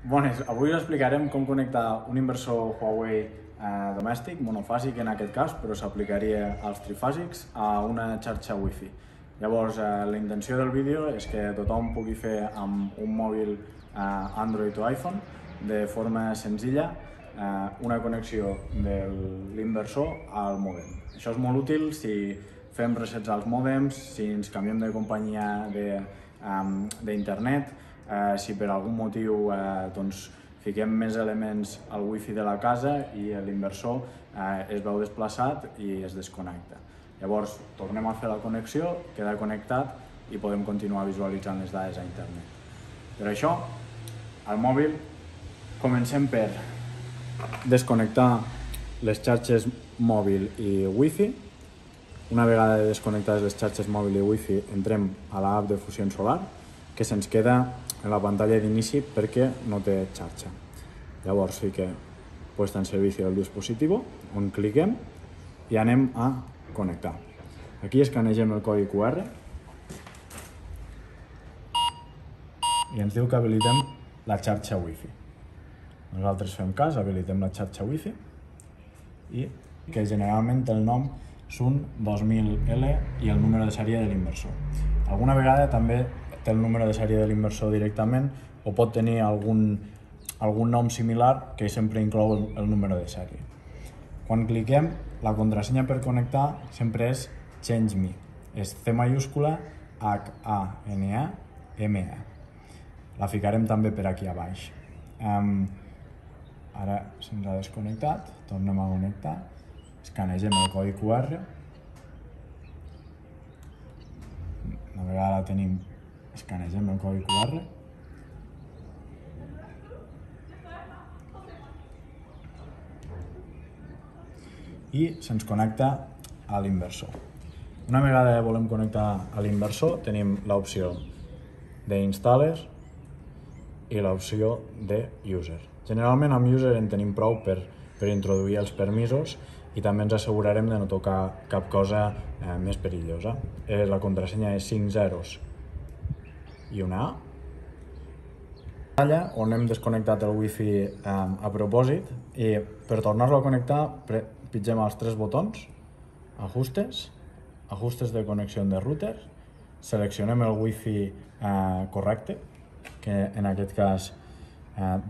Bones, avui us explicarem com connectar un inversor Huawei domèstic, monofàsic en aquest cas, però s'aplicaria als trifàsics, a una xarxa Wi-Fi. Llavors, la intenció del vídeo és que tothom pugui fer amb un mòbil Android o iPhone de forma senzilla una connexió de l'inversor al mòdem. Això és molt útil si fem resets als mòdems, si ens canviem de companyia d'internet, si per algun motiu fiquem més elements al wifi de la casa i l'inversor es veu desplaçat i es desconnecta. Llavors tornem a fer la connexió, queda connectat i podem continuar visualitzant les dades a internet. Per això, al mòbil comencem per desconnectar les xarxes mòbil i wifi. Una vegada desconnectades les xarxes mòbil i wifi, entrem a l'app de Fusión Solar, que se'ns queda en la pantalla d'inici perquè no té xarxa. Llavors fiquem puesta en servicio del dispositivo, on cliquem i anem a connectar. Aquí escanegem el codi QR i ens diu que habilitem la xarxa Wi-Fi. Nosaltres fem cas, habilitem la xarxa Wi-Fi i que generalment el nom SUN 2000L i el número de sèrie de l'inversor. Alguna vegada també té el número de sèrie de l'inversor directament o pot tenir algun nom similar que sempre inclou el número de sèrie. Quan cliquem, la contrasenya per connectar sempre és Change Me. És C majúscula HANAME. La ficarem també per aquí a baix. Ara se'ns ha desconnectat, tornem a connectar, escanegem el codi QR. Una vegada la tenim, escanegem el codi QR. I se'ns connecta a l'inversor. Una vegada volem connectar a l'inversor, tenim l'opció d'installer i l'opció de user. Generalment amb user en tenim prou per introduir els permisos i també ens assegurarem de no tocar cap cosa més perillosa. La contrasenya és 5 zeros i una A. On hem desconnectat el wifi a propòsit i per tornar-lo a connectar pitgem els 3 botons, ajustes, ajustes de connexió de router, seleccionem el wifi correcte, que en aquest cas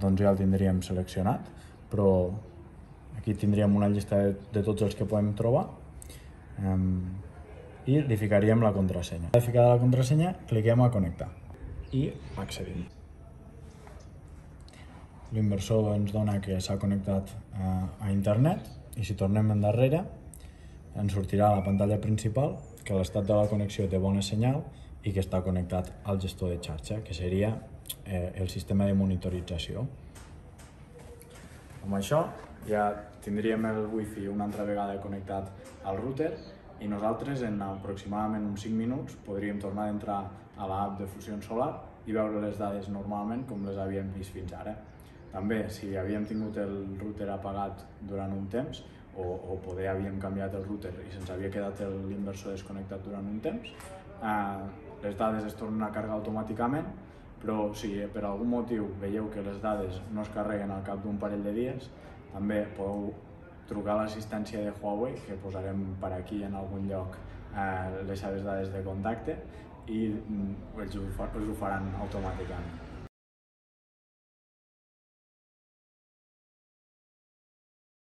doncs ja el tindríem seleccionat, però aquí tindríem una llista de tots els que podem trobar i li ficaríem la contrasenya. Una vegada ficada la contrasenya, cliquem a connectar i accedim. L'inversor ens dona que s'ha connectat a internet i si tornem endarrere ens sortirà a la pantalla principal que l'estat de la connexió té bona senyal i que està connectat al gestor de xarxa, que seria el sistema de monitorització. Amb això ja tindríem el wifi una altra vegada connectat al router i nosaltres en aproximadament uns 5 minuts podríem tornar a entrar a l'app de Fusión Solar i veure les dades normalment com les havíem vist fins ara. També, si havíem tingut el router apagat durant un temps o poder havíem canviat el router i se'ns havia quedat l'inversor desconnectat durant un temps, les dades es tornen a carregar automàticament, però si per algun motiu veieu que les dades no es carreguen al cap d'un parell de dies, també podeu trucar a l'assistència de Huawei, que posarem per aquí en algun lloc les seves dades de contacte i ells ho faran automàticament.